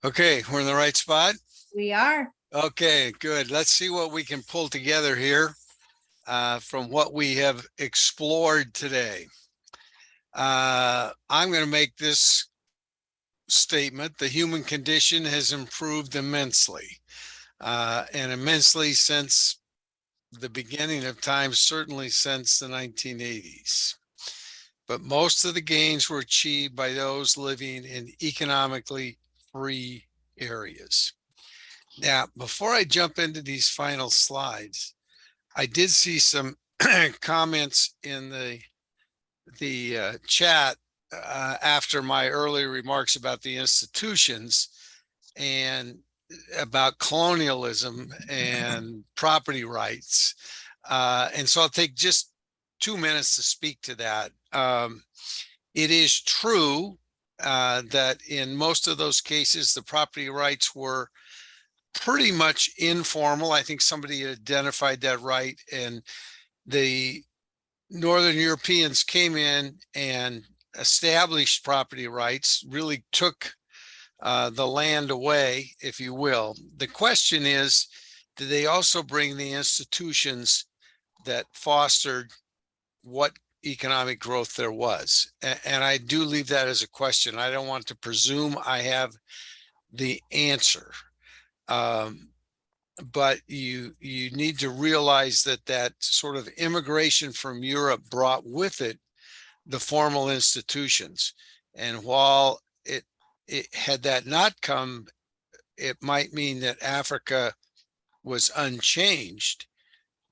Okay, we're in the right spot. We are. Okay, good. Let's see what we can pull together here from what we have explored today. I'm going to make this statement. The human condition has improved immensely, and immensely since the beginning of time, certainly since the 1980s. But most of the gains were achieved by those living in economically free areas. Now, before I jump into these final slides, I did see some comments in the chat after my earlier remarks about the institutions and about colonialism and property rights. And so I'll take just 2 minutes to speak to that. It is true that in most of those cases, the property rights were pretty much informal. I think somebody identified that right. And the Northern Europeans came in and established property rights, really took the land away, if you will. The question is, did they also bring the institutions that fostered what economic growth there was? And I do leave that as a question. I don't want to presume I have the answer. But you need to realize that that sort of immigration from Europe brought with it the formal institutions. And while it had that not come, it might mean that Africa was unchanged,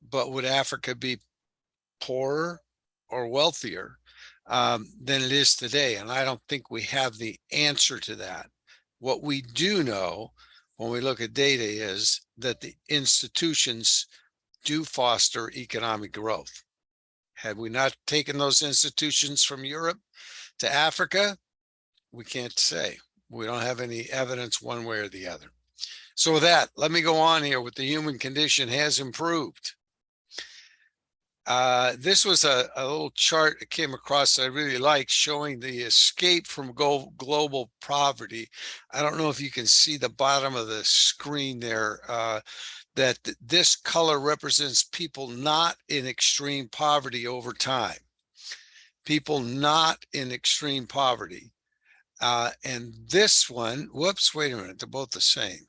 but would Africa be poorer or wealthier than it is today? And I don't think we have the answer to that. What we do know when we look at data is that the institutions do foster economic growth. Had we not taken those institutions from Europe to Africa, we can't say. We don't have any evidence one way or the other. So with that, let me go on here with the human condition has improved. This was a little chart I came across that I really like, showing the escape from global poverty. I don't know if you can see the bottom of the screen there, that this color represents people not in extreme poverty over time. People not in extreme poverty. And this one, whoops, wait a minute, they're both the same.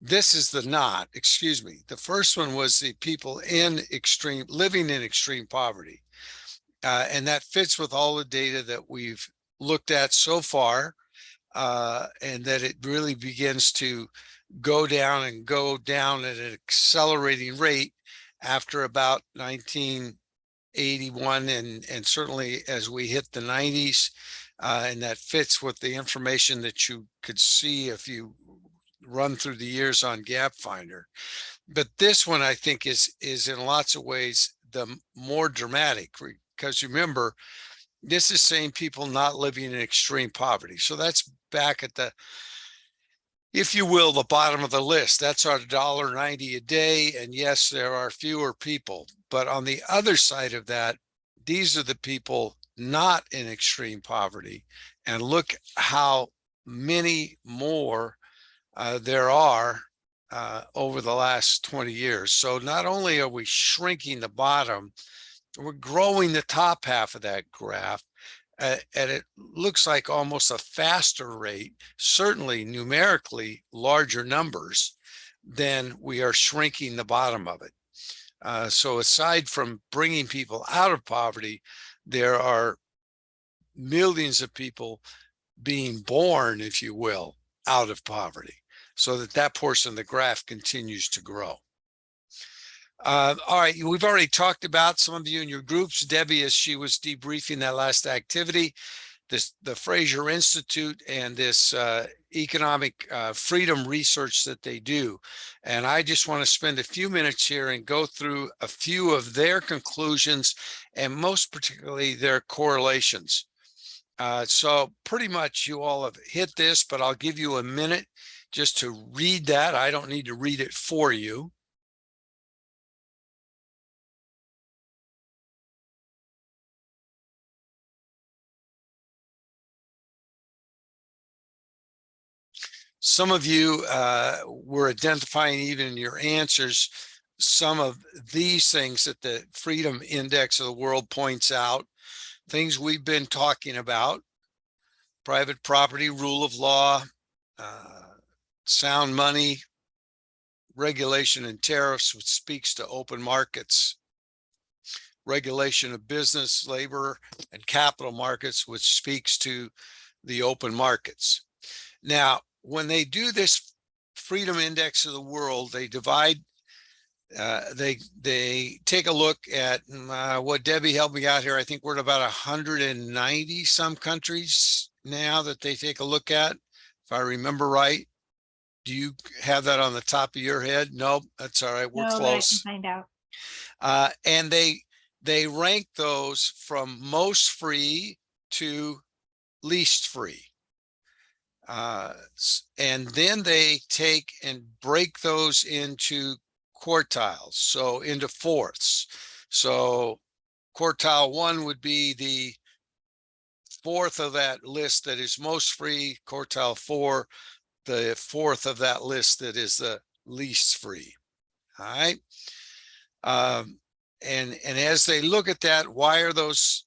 This is the not, excuse me. The first one was the people living in extreme poverty. And that fits with all the data that we've looked at so far, and that it really begins to go down at an accelerating rate after about 1981, and certainly as we hit the 90s. And that fits with the information that you could see if you run through the years on Gap Finder. But this one, I think, is in lots of ways the more dramatic, because remember, this is saying people not living in extreme poverty. So that's back at the, if you will, the bottom of the list. That's our $1.90 a day. And yes, there are fewer people. But on the other side of that, these are the people not in extreme poverty. And look how many more there are over the last 20 years. So not only are we shrinking the bottom, we're growing the top half of that graph. And it looks like almost a faster rate, certainly numerically larger numbers, than we are shrinking the bottom of it. So aside from bringing people out of poverty, there are millions of people being born, if you will, out of poverty, so that portion of the graph continues to grow. All right, we've already talked about, some of you in your groups, Debbie, as she was debriefing that last activity, the Fraser Institute and this economic freedom research that they do. And I just want to spend a few minutes here and go through a few of their conclusions, and most particularly their correlations. So pretty much you all have hit this, but I'll give you a minute just to read that. I don't need to read it for you. Some of you were identifying even in your answers some of these things that the Freedom Index of the world points out, things we've been talking about: private property, rule of law, sound money, regulation and tariffs, which speaks to open markets, regulation of business, labor, and capital markets, which speaks to the open markets. Now, when they do this Freedom Index of the world, they divide, they take a look at what Debbie helped me out here. I think we're at about 190 some countries now that they take a look at, if I remember right. Do you have that on the top of your head? Nope, that's all right. We're No, but I can close. find out. And they rank those from most free to least free. And then they take and break those into quartiles, so into fourths. So quartile 1 would be the fourth of that list that is most free. Quartile 4, the fourth of that list that is the least free. All right. And as they look at that, why are those,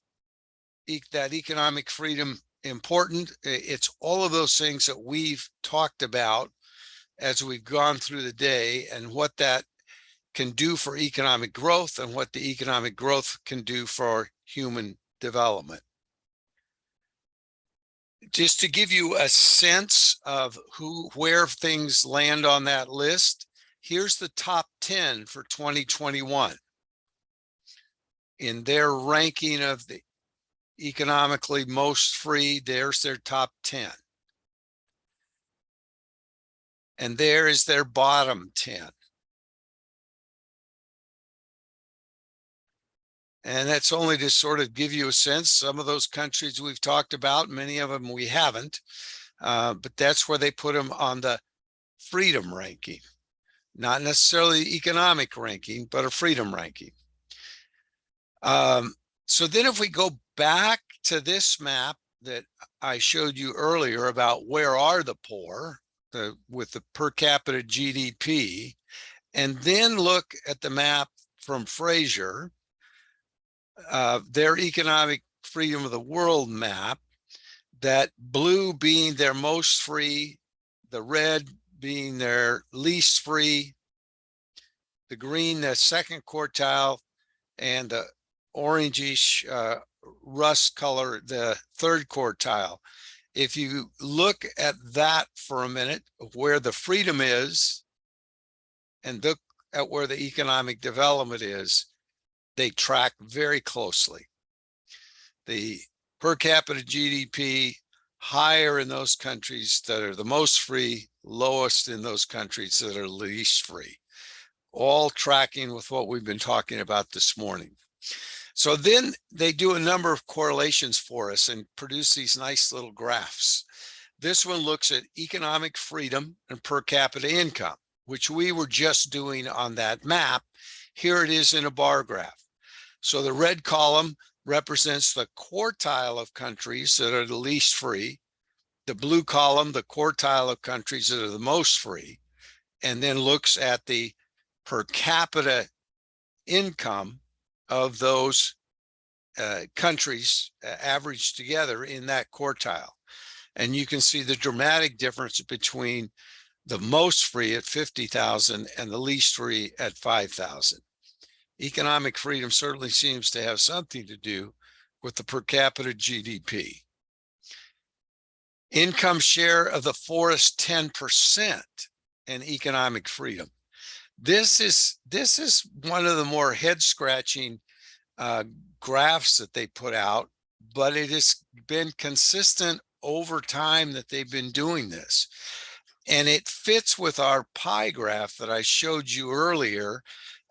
that economic freedom important? It's all of those things that we've talked about as we've gone through the day, and what that can do for economic growth and what the economic growth can do for human development. Just to give you a sense of where things land on that list, here's the top 10 for 2021 in their ranking of the economically most free. There's their top 10. And there is their bottom 10. And that's only to sort of give you a sense. Some of those countries we've talked about, many of them we haven't, but that's where they put them on the freedom ranking, not necessarily economic ranking, but a freedom ranking. So then if we go back to this map that I showed you earlier about where are the poor, with the per capita GDP, and then look at the map from Fraser, their economic freedom of the world map, that blue being their most free, the red being their least free, the green the second quartile, and the orangish rust color the third quartile. If you look at that for a minute, where the freedom is, and look at where the economic development is, they track very closely. The per capita GDP higher in those countries that are the most free, lowest in those countries that are least free, all tracking with what we've been talking about this morning. So then they do a number of correlations for us and produce these nice little graphs. This one looks at economic freedom and per capita income, which we were just doing on that map. Here it is in a bar graph. So the red column represents the quartile of countries that are the least free. The blue column, the quartile of countries that are the most free, and then looks at the per capita income of those countries averaged together in that quartile. And you can see the dramatic difference between the most free at 50,000 and the least free at 5,000. Economic freedom certainly seems to have something to do with the per capita GDP. Income share of the poorest 10% and economic freedom. This is one of the more head-scratching graphs that they put out, but it has been consistent over time that they've been doing this. And it fits with our pie graph that I showed you earlier.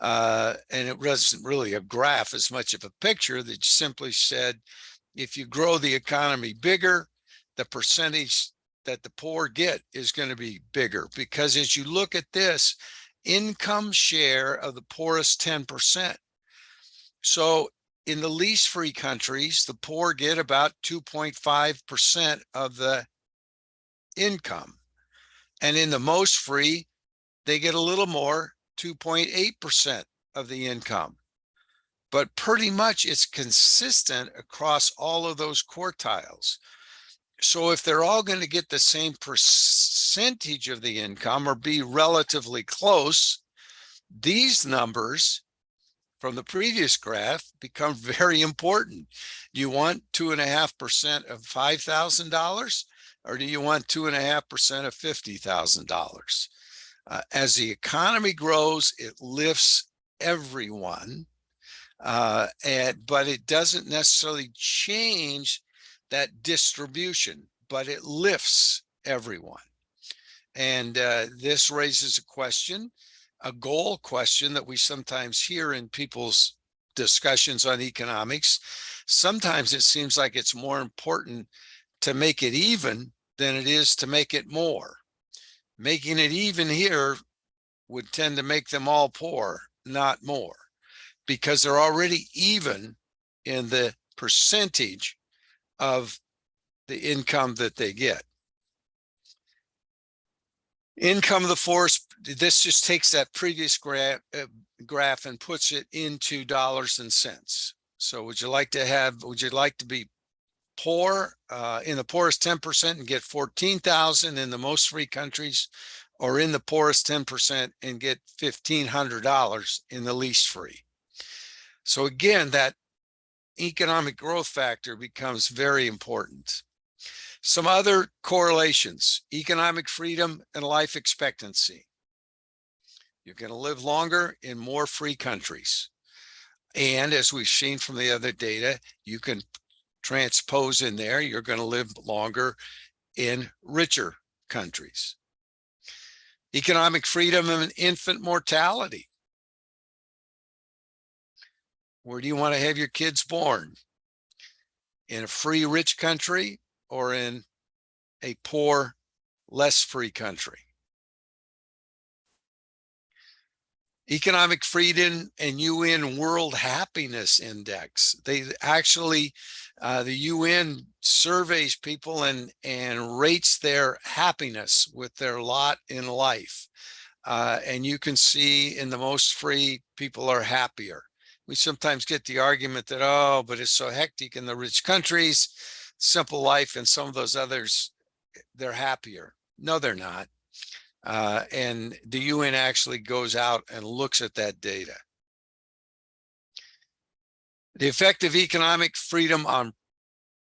And it wasn't really a graph as much of a picture that simply said, if you grow the economy bigger, the percentage that the poor get is going to be bigger. Because as you look at this, income share of the poorest 10%. So in the least free countries, the poor get about 2.5% of the income. And in the most free, they get a little more, 2.8% of the income. But pretty much it's consistent across all of those quartiles. So if they're all going to get the same percentage of the income or be relatively close, these numbers from the previous graph become very important. Do you want 2.5% of $5,000, or do you want 2.5% of $50,000? As the economy grows, it lifts everyone, but it doesn't necessarily change that distribution, but it lifts everyone. And this raises a question, a goal question that we sometimes hear in people's discussions on economics. Sometimes it seems like it's more important to make it even than it is to make it more. Making it even here would tend to make them all poor, not more, because they're already even in the percentage of the income that they get. Income of the forest, this just takes that previous graph and puts it into dollars and cents. So would you like to be poor in the poorest 10% and get 14,000 in the most free countries, or in the poorest 10% and get $1,500 in the least free? So again, that economic growth factor becomes very important. Some other correlations: economic freedom and life expectancy. You're going to live longer in more free countries. And as we've seen from the other data, you can transpose in there, you're going to live longer in richer countries. Economic freedom and infant mortality. Where do you want to have your kids born? In a free, rich country, or in a poor, less free country? Economic freedom and UN World Happiness Index. They actually, the UN surveys people and rates their happiness with their lot in life. And you can see in the most free, people are happier. We sometimes get the argument that, oh, but it's so hectic in the rich countries, simple life, and some of those others, they're happier. No, they're not. And the UN actually goes out and looks at that data. The effect of economic freedom on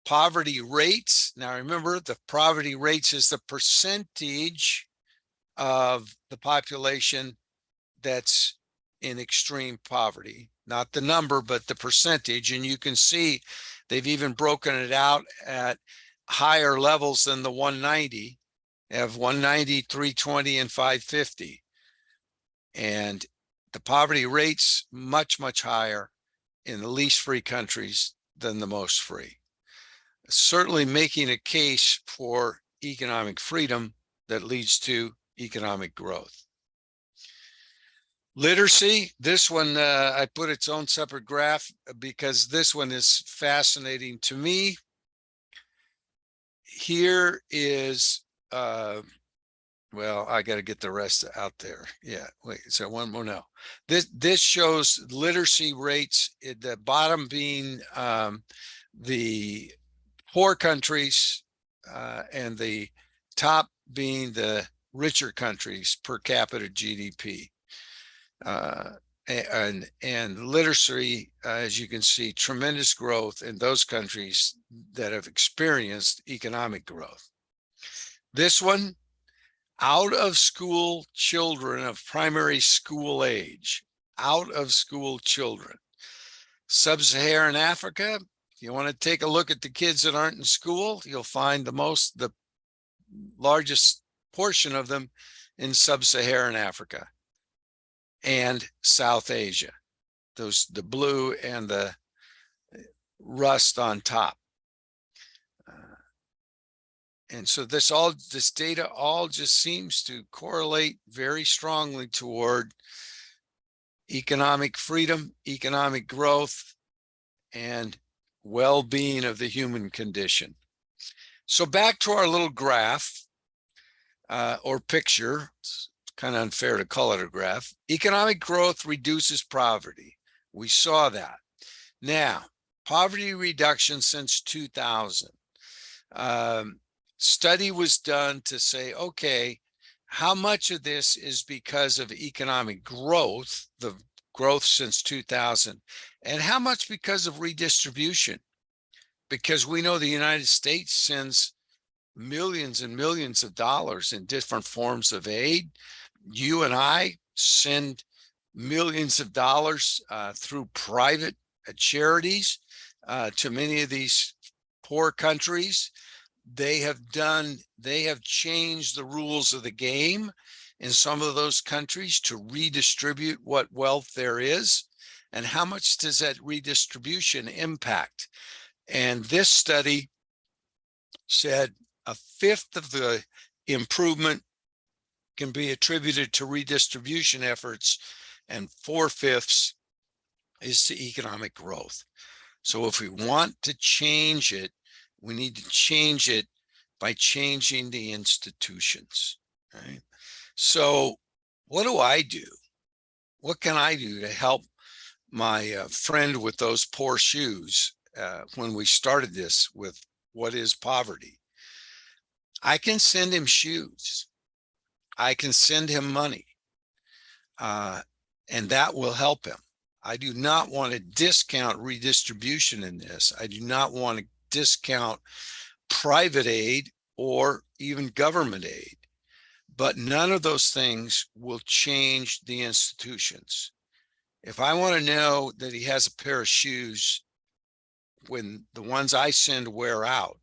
poverty rates. Now remember, the poverty rates is the percentage of the population that's in extreme poverty, not the number, but the percentage. And you can see they've even broken it out at higher levels than the 190. They have 190, 320, and 550. And the poverty rates much, much higher in the least free countries than the most free. Certainly making a case for economic freedom that leads to economic growth. Literacy, this one, I put its own separate graph because this one is fascinating to me. Here is, well, I got to get the rest out there. Yeah, wait, so one more now. This shows literacy rates, at the bottom being the poor countries, and the top being the richer countries per capita GDP. And literacy, as you can see, tremendous growth in those countries that have experienced economic growth. This one, out of school children of primary school age, out of school children. Sub-Saharan Africa, if you want to take a look at the kids that aren't in school, you'll find the largest portion of them in Sub-Saharan Africa and South Asia. The blue and the rust on top. And so this data all just seems to correlate very strongly toward economic freedom, economic growth, and well-being of the human condition. So back to our little graph. or picture. It's kind of unfair to call it a graph. Economic growth reduces poverty. We saw that. Now, poverty reduction since 2000. Study was done to say, okay, how much of this is because of economic growth, the growth since 2000, and how much because of redistribution? Because we know the United States sends millions and millions of dollars in different forms of aid. You and I send millions of dollars through private charities to many of these poor countries. They have changed the rules of the game in some of those countries to redistribute what wealth there is. And how much does that redistribution impact? And this study said a fifth of the improvement can be attributed to redistribution efforts, and 4/5 is to economic growth. So if we want to change it, we need to change it by changing the institutions, right? So what do I do? What can I do to help my friend with those poor shoes when we started this with what is poverty? I can send him shoes. I can send him money, and that will help him. I do not want to discount redistribution in this. I do not want to discount private aid or even government aid, but none of those things will change the institutions. If I want to know that he has a pair of shoes when the ones I send wear out,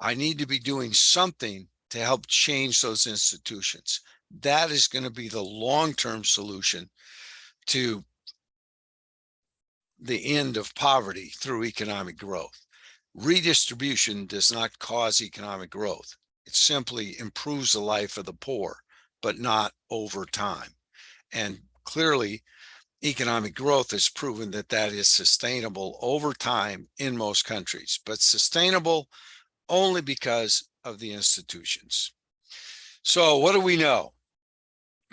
I need to be doing something to help change those institutions. That is going to be the long-term solution to the end of poverty through economic growth. Redistribution does not cause economic growth. It simply improves the life of the poor, but not over time. And clearly, economic growth has proven that that is sustainable over time in most countries, but sustainable only because of the institutions. So what do we know?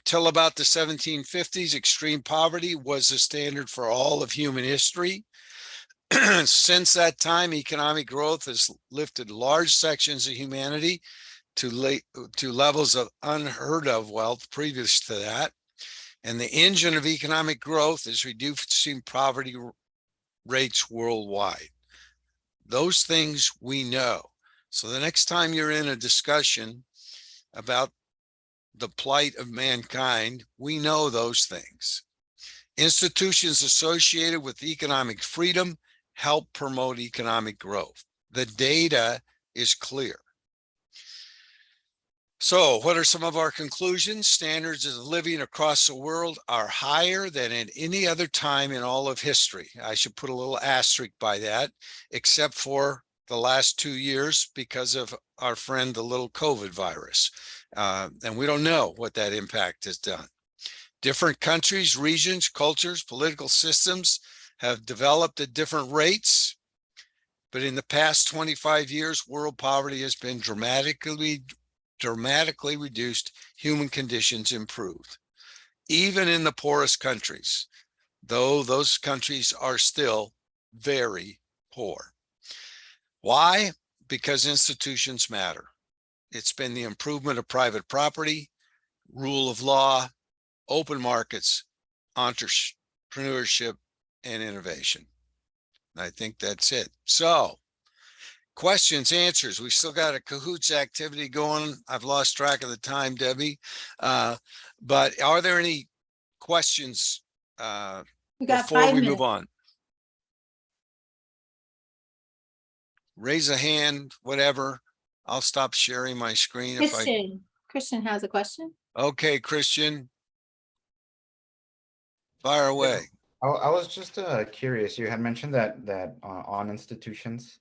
Till about the 1750s, extreme poverty was the standard for all of human history. Since that time, economic growth has lifted large sections of humanity to levels of unheard of wealth previous to that. And the engine of economic growth is reducing poverty rates worldwide. Those things we know. So the next time you're in a discussion about the plight of mankind, we know those things. Institutions associated with economic freedom help promote economic growth. The data is clear. So what are some of our conclusions? Standards of living across the world are higher than at any other time in all of history. I should put a little asterisk by that, except for the last 2 years because of our friend, the little COVID virus. And we don't know what that impact has done. Different countries, regions, cultures, political systems have developed at different rates. But in the past 25 years, world poverty has been dramatically reduced, human conditions improved, even in the poorest countries, though those countries are still very poor. Why? Because institutions matter. It's been the improvement of private property, rule of law, open markets, entrepreneurship, and innovation. I think that's it. So, questions, answers. We still got a Cahoots activity going. I've lost track of the time, Debbie. But are there any questions before we move on? Raise a hand, whatever. I'll stop sharing my screen. Christian has a question. Okay, Christian. Fire away. I was just curious. You had mentioned that on institutions,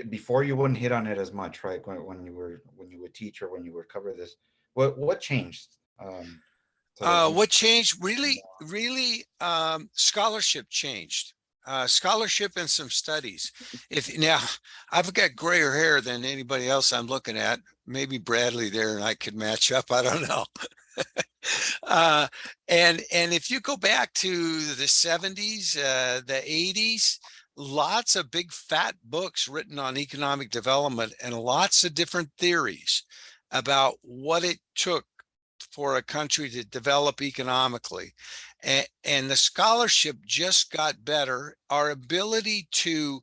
before you wouldn't hit on it as much, right? When you would teach or when you would cover this, what changed? What changed? Really, scholarship changed. scholarship and some studies. If now I've got grayer hair than anybody else I'm looking at, maybe Bradley there and I could match up. I don't know. uh, and if you go back to the 70s, the 80s, lots of big fat books written on economic development and lots of different theories about what it took for a country to develop economically. And the scholarship just got better. Our ability to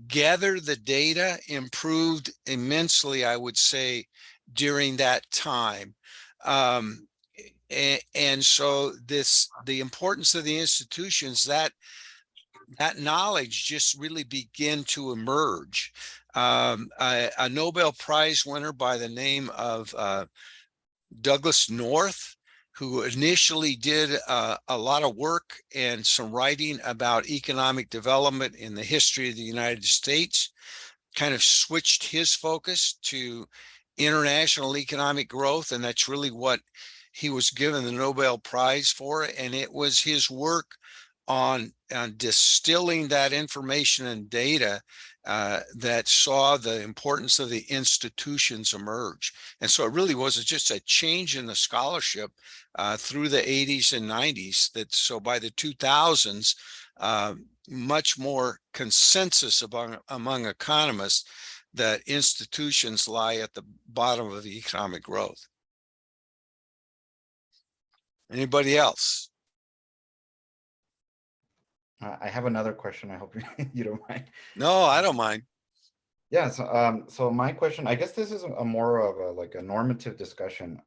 gather the data improved immensely, I would say, during that time. And so the importance of the institutions, that knowledge just really began to emerge. A Nobel Prize winner by the name of Douglas North, who initially did a lot of work and some writing about economic development in the history of the United States, kind of switched his focus to international economic growth. And that's really what he was given the Nobel Prize for. And it was his work on distilling that information and data that saw the importance of the institutions emerge. And so it really was just a change in the scholarship through the 80s and 90s, that so by the 2000s, much more consensus among economists that institutions lie at the bottom of the economic growth. Anybody else? I have another question. I hope you don't mind. No, I don't mind. Yeah. So my question, I guess this is a more of a like a normative discussion.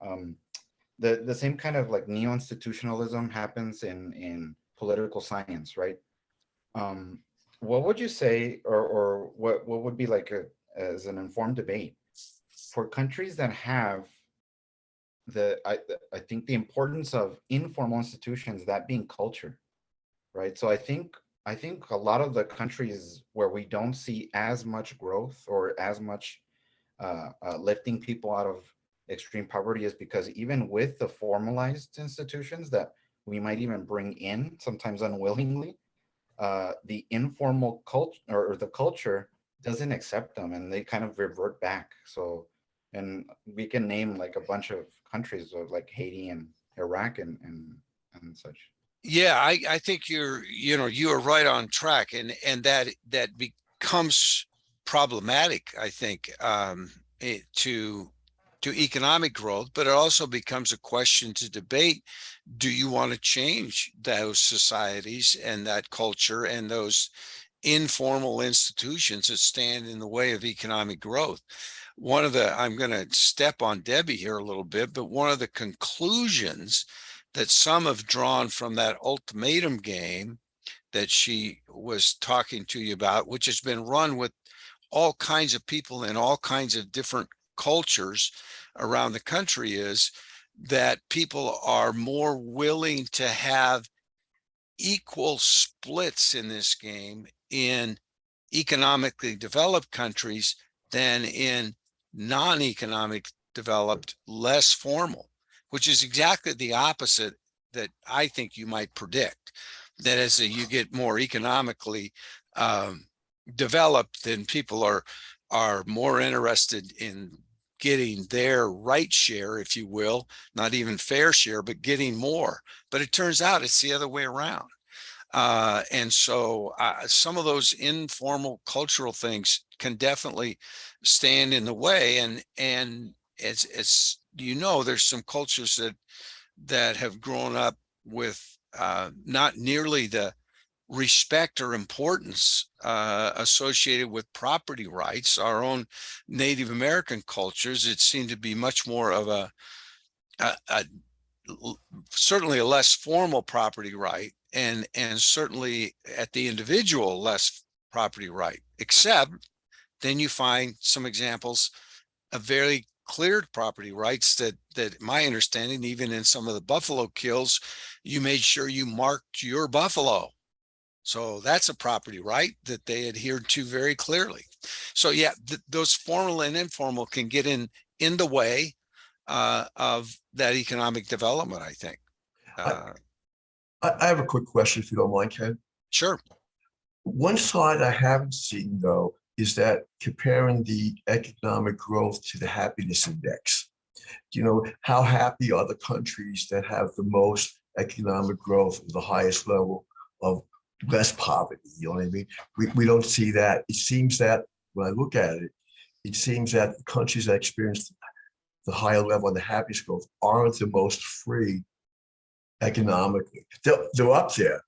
The same kind of like neo-institutionalism happens in political science, right? What would you say, or what would be like as an informed debate for countries that have I think the importance of informal institutions, that being culture, right? So I think a lot of the countries where we don't see as much growth or as much lifting people out of extreme poverty is because even with the formalized institutions that we might even bring in, sometimes unwillingly, the informal culture or the culture doesn't accept them and they kind of revert back. So, and we can name like a bunch of countries of like Haiti and Iraq and such. Yeah, I think you are right on track, and that becomes problematic, I think, to economic growth, but it also becomes a question to debate. Do you want to change those societies and that culture and those informal institutions that stand in the way of economic growth? I'm going to step on Debbie here a little bit, but one of the conclusions that some have drawn from that ultimatum game that she was talking to you about, which has been run with all kinds of people in all kinds of different cultures around the country, is that people are more willing to have equal splits in this game in economically developed countries than in non-economic developed, less formal, which is exactly the opposite that I think you might predict. That as you get more economically developed, then people are more interested in getting their right share, if you will, not even fair share, but getting more. But it turns out it's the other way around. And so some of those informal cultural things can definitely stand in the way. And it's there's some cultures that have grown up with not nearly the respect or importance associated with property rights. Our own Native American cultures, it seemed to be much more of a certainly a less formal property right, and certainly at the individual less property right, except then you find some examples of very cleared property rights that my understanding, even in some of the buffalo kills, you made sure you marked your buffalo. So that's a property right that they adhered to very clearly. So yeah, those formal and informal can get in the way of that economic development, I think. I have a quick question, if you don't mind, Ken. Sure. One slide I haven't seen, though, is that comparing the economic growth to the happiness index. You know, how happy are the countries that have the most economic growth, the highest level of less poverty? You know what I mean? We don't see that. It seems that when I look at it, it seems that the countries that experience the higher level of the happiness growth aren't the most free economically. They're up there.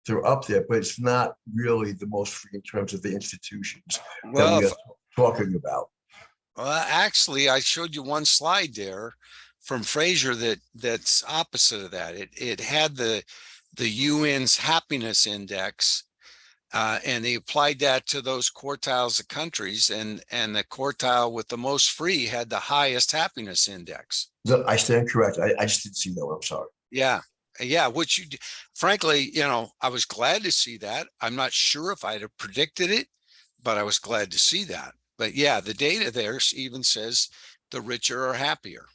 They're up there, but it's not really the most free in terms of the institutions that Well, we are talking about. actually, I showed you one slide there from Fraser that's opposite of that. It had the UN's happiness index, and they applied that to those quartiles of countries, and the quartile with the most free had the highest happiness index. I stand correct. I just didn't see that one. I'm sorry. Yeah. Yeah, which frankly, I was glad to see that. I'm not sure if I'd have predicted it, but I was glad to see that. But yeah, the data there even says the richer are happier.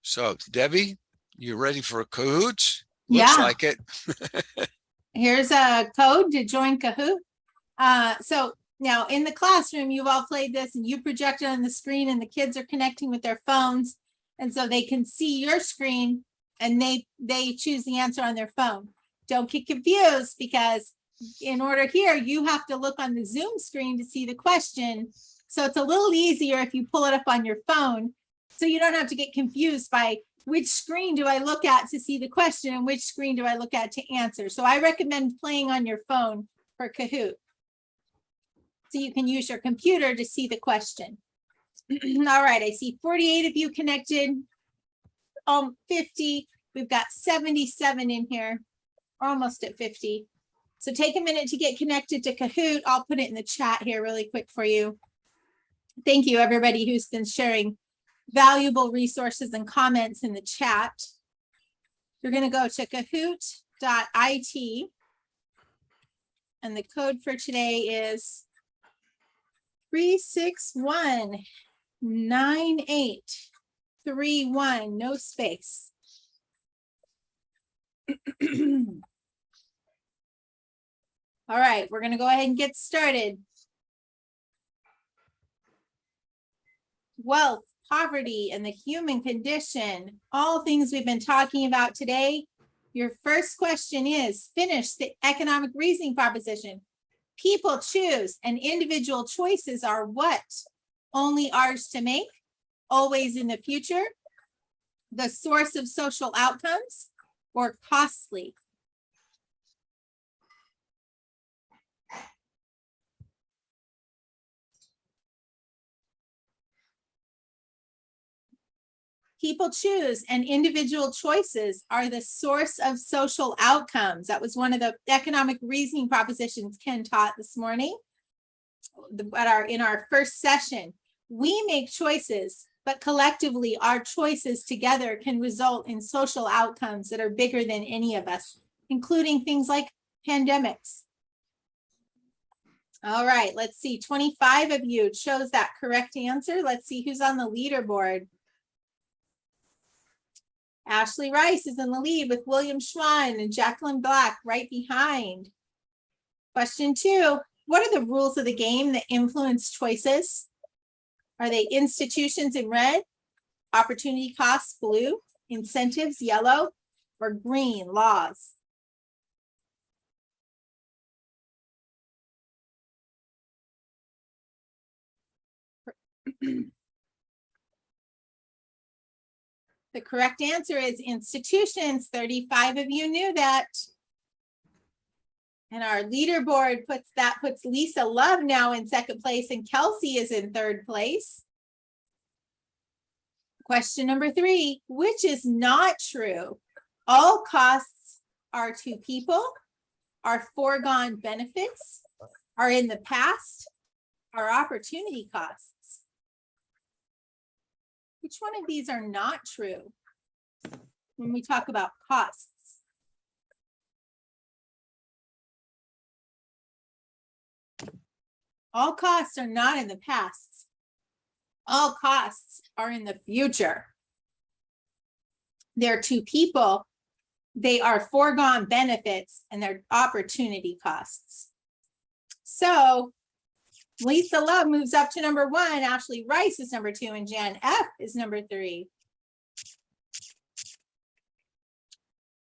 So Debbie, you ready for a Cahoots? Looks Yeah. like it. Here's a code to join Kahoot. So now in the classroom, you've all played this and you project it on the screen and the kids are connecting with their phones. And so they can see your screen and they choose the answer on their phone. Don't get confused, because in order here, you have to look on the Zoom screen to see the question. So it's a little easier if you pull it up on your phone. So you don't have to get confused by which screen do I look at to see the question and which screen do I look at to answer. So I recommend playing on your phone for Kahoot, so you can use your computer to see the question. All right, I see 48 of you connected. 50. We've got 77 in here. We're almost at 50. So take a minute to get connected to Kahoot. I'll put it in the chat here really quick for you. Thank you, everybody who's been sharing valuable resources and comments in the chat. You're going to go to kahoot.it. And the code for today is 3619831, no space. All right, we're going to go ahead and get started. Wealth, poverty, and the human condition, all things we've been talking about today. Your first question is, finish the economic reasoning proposition. People choose and individual choices are what? Only ours to make, always in the future, the source of social outcomes, or costly. People choose and individual choices are the source of social outcomes. That was one of the economic reasoning propositions Ken taught this morning in our first session. We make choices, but collectively our choices together can result in social outcomes that are bigger than any of us, including things like pandemics. All right, let's see. 25 of you chose that correct answer. Let's see who's on the leaderboard. Ashley Rice is in the lead with William Schwan and Jacqueline Black right behind. Question 2, what are the rules of the game that influence choices? Are they institutions in red, opportunity costs blue, incentives yellow, or green, laws? The correct answer is institutions. 35 of you knew that. And our leaderboard puts Lisa Love now in second place and Kelsey is in third place. Question number 3, which is not true? All costs are to people, are foregone benefits, are in the past, are opportunity costs. Which one of these are not true when we talk about costs? All costs are not in the past. All costs are in the future. They're to people, They are foregone benefits and they're opportunity costs. So Lisa Love moves up to number 1, Ashley Rice is number 2, and Jan F is number 3.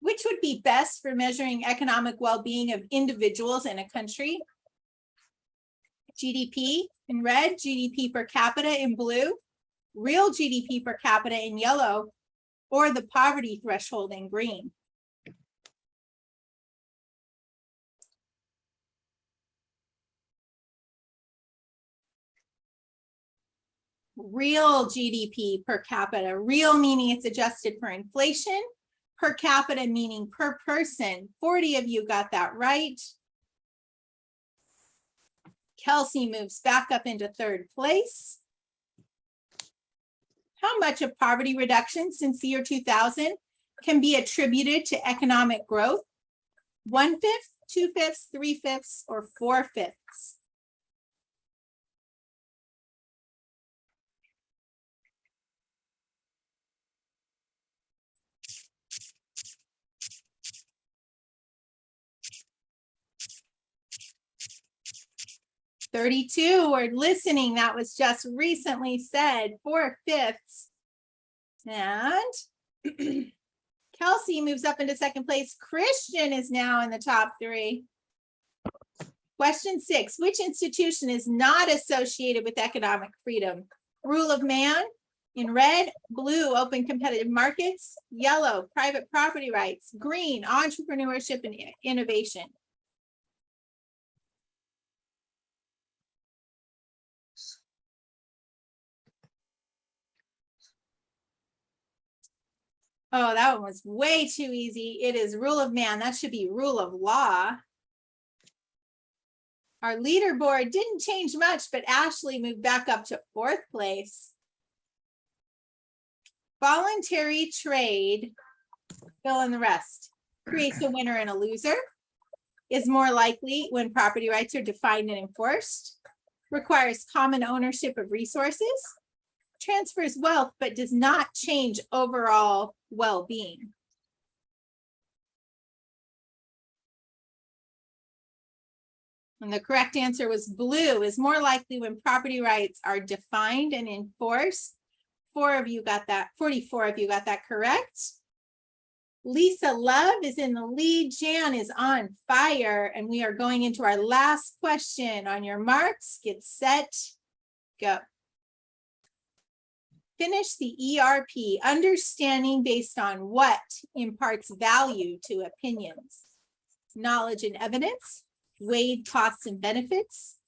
Which would be best for measuring economic well-being of individuals in a country? GDP in red, GDP per capita in blue, real GDP per capita in yellow, or the poverty threshold in green? Real GDP per capita, real meaning it's adjusted for inflation, per capita meaning per person. 40 of you got that right. Kelsey moves back up into 3rd place. How much of poverty reduction since the year 2000 can be attributed to economic growth? 1/5, 2/5, 3/5, or 4/5? (32) were listening. That was just recently said. 4/5. And Kelsey moves up into 2nd place. Christian is now in the top 3. Question 6. Which institution is not associated with economic freedom? Rule of man in red, blue, open competitive markets, yellow, private property rights, green, entrepreneurship and innovation. Oh, that one was way too easy. It is rule of man. That should be rule of law. Our leaderboard didn't change much, but Ashley moved back up to 4th place. Voluntary trade, fill in the rest, creates a winner and a loser, is more likely when property rights are defined and enforced, requires common ownership of resources, transfers wealth, but does not change overall well-being. And the correct answer was blue, is more likely when property rights are defined and enforced. 4 of you got that, 44 of you got that correct. Lisa Love is in the lead. Jan is on fire, and we are going into our last question. On your marks, get set, go. Finish the ERP. Understanding based on what imparts value to opinions? Knowledge and evidence, weighed costs and benefits,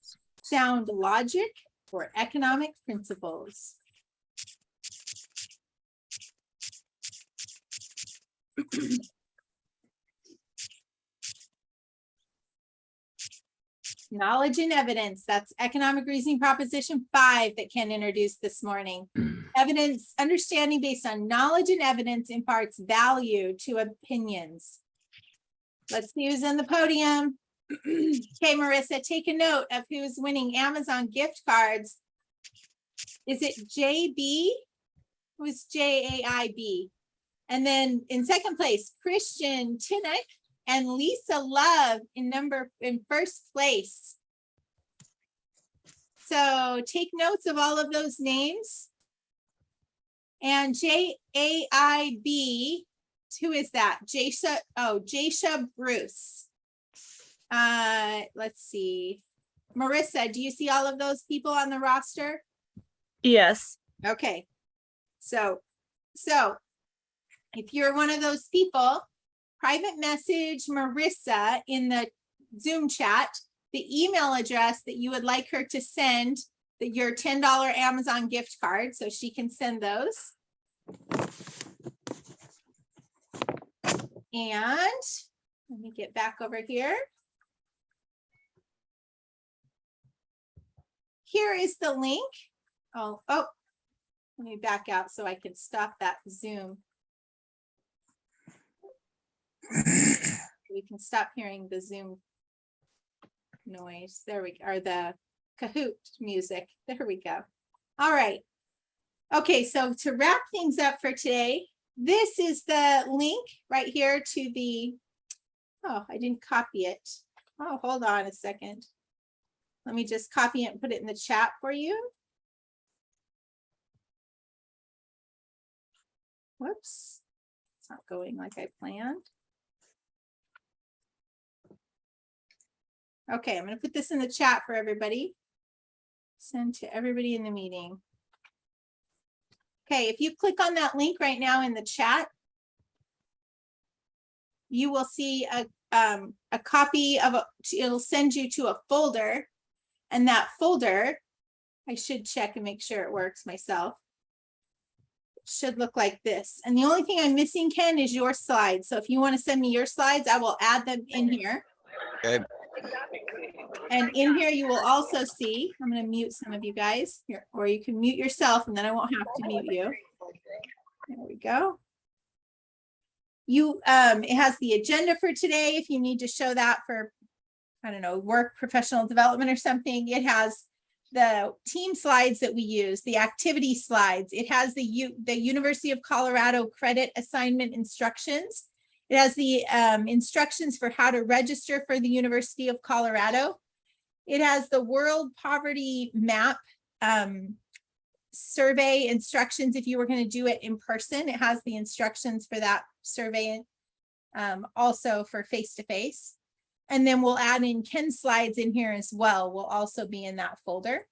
sound logic, or economic principles? Knowledge and evidence. That's economic reasoning proposition 5 that Ken introduced this morning. Evidence, understanding based on knowledge and evidence imparts value to opinions. Let's see who's in the podium. Okay, Marissa, take a note of who's winning Amazon gift cards. Is it JB? Who's JAIB? And then in 2nd place, Christian Tinnick and Lisa Love in 1st place. So take notes of all of those names. And JAIB, who is that? Jasha Bruce. Let's see. Marissa, do you see all of those people on the roster? Yes. Okay. So if you're one of those people, private message Marissa in the Zoom chat, the email address that you would like her to send your $10 Amazon gift card so she can send those. And let me get back over here. Here is the link. Oh, let me back out so I can stop that Zoom. We can stop hearing the Zoom noise. There we go, or the Kahoot music. There we go. All right. Okay, so to wrap things up for today, this is the link right here to the, oh, I didn't copy it. Oh, hold on a second. Let me just copy it and put it in the chat for you. Whoops, it's not going like I planned. Okay, I'm going to put this in the chat for everybody. Send to everybody in the meeting. Okay, if you click on that link right now in the chat, you will see a copy of it'll send you to a folder, and that folder, I should check and make sure it works myself. It should look like this. And the only thing I'm missing, Ken, is your slides. So if you want to send me your slides, I will add them in here. Okay. And in here, you will also see, I'm going to mute some of you guys here, or you can mute yourself and then I won't have to mute you. There we go. It has the agenda for today. If you need to show that for, I don't know, work, professional development or something, it has the team slides that we use, the activity slides. It has the University of Colorado credit assignment instructions. It has the instructions for how to register for the University of Colorado. It has the World Poverty Map survey instructions if you were going to do it in person. It has the instructions for that survey, also for face-to-face. And then we'll add in Ken's slides in here as well. Will also be in that folder.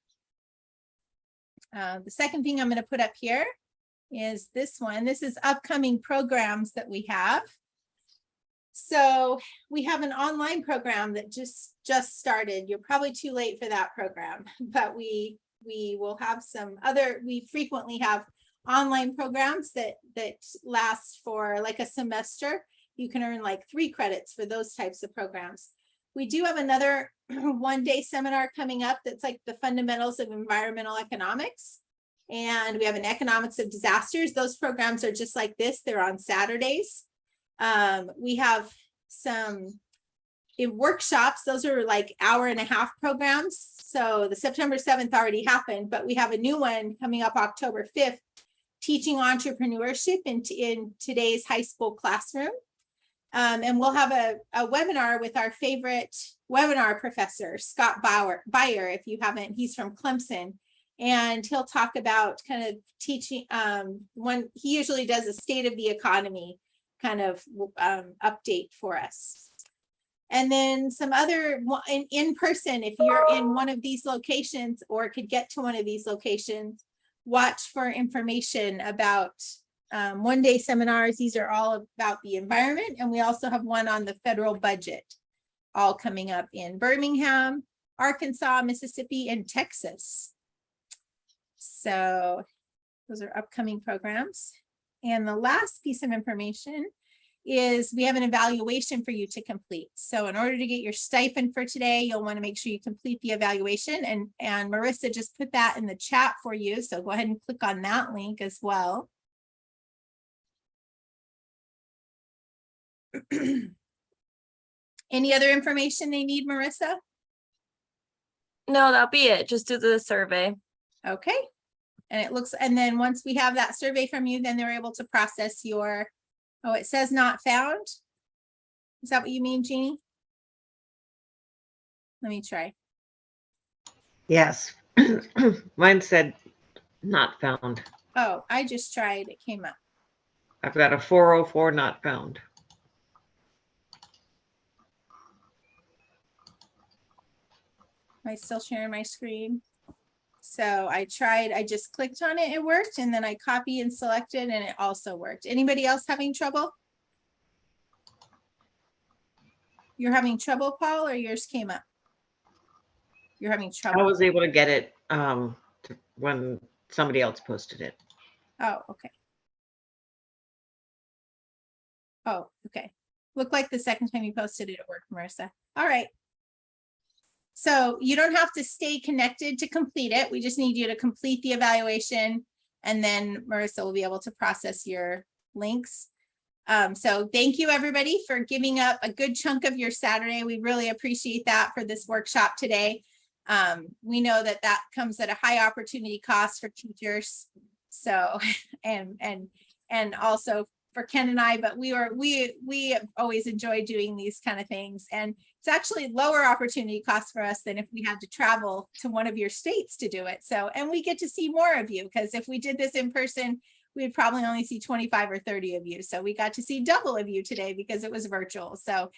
The second thing I'm going to put up here is this one. This is upcoming programs that we have. So we have an online program that just started. You're probably too late for that program, but we will have some other, we frequently have online programs that last for like a semester. You can earn like 3 credits for those types of programs. We do have another one-day seminar coming up that's like the fundamentals of environmental economics. And we have an economics of disasters. Those programs are just like this. They're on Saturdays. We have some workshops. Those are like 1.5-hour programs. So the September 7th already happened, but we have a new one coming up October 5th, teaching entrepreneurship in today's high school classroom. And we'll have a webinar with our favorite webinar professor, Scott Beyer. If you haven't, he's from Clemson. And he'll talk about kind of teaching, he usually does a state of the economy kind of update for us. And then some other in person, if you're in one of these locations or could get to one of these locations, watch for information about one-day seminars. These are all about the environment. And we also have one on the federal budget, all coming up in Birmingham, Arkansas, Mississippi, and Texas. So those are upcoming programs. And the last piece of information is we have an evaluation for you to complete. So in order to get your stipend for today, you'll want to make sure you complete the evaluation. And Marissa just put that in the chat for you. So go ahead and click on that link as well. Any other information they need, Marissa? No, that'll be it. Just do the survey. Okay. And then once we have that survey from you, then they're able to process your, oh, it says not found. Is that what you mean, Jeannie? Let me try. Yes, mine said not found. Oh, I just tried, it came up. I've got a 404 not found. Am I still sharing my screen? So I just clicked on it, it worked, and then I copy and selected and it also worked. Anybody else having trouble? You're having trouble, Paul, or yours came up? You're having trouble. I was able to get it when somebody else posted it. Oh, okay. Oh, okay. Looked like the second time you posted it, it worked, Marissa. All right. So you don't have to stay connected to complete it. We just need you to complete the evaluation, and then Marissa will be able to process your links. So thank you everybody for giving up a good chunk of your Saturday. We really appreciate that for this workshop today. We know that that comes at a high opportunity cost for teachers. So, and also for Ken and I, but we always enjoy doing these kind of things. And it's actually lower opportunity cost for us than if we had to travel to one of your states to do it. So, and we get to see more of you, because if we did this in person, we'd probably only see 25 or 30 of you. So we got to see double of you today because it was virtual. So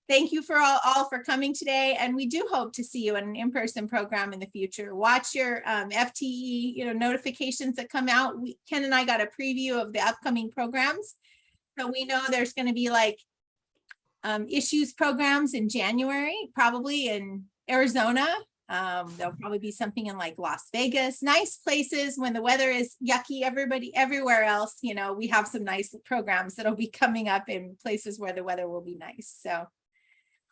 thank you for all for coming today. And we do hope to see you in an in-person program in the future. Watch your FTE, notifications that come out. Ken and I got a preview of the upcoming programs. So we know there's going to be like issues programs in January, probably in Arizona. There'll probably be something in like Las Vegas, nice places when the weather is yucky. Everywhere else, we have some nice programs that'll be coming up in places where the weather will be nice. So,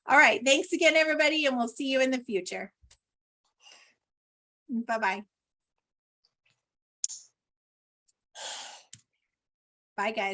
all right. Thanks again, everybody, and we'll see you in the future. Bye-bye. Bye, guys.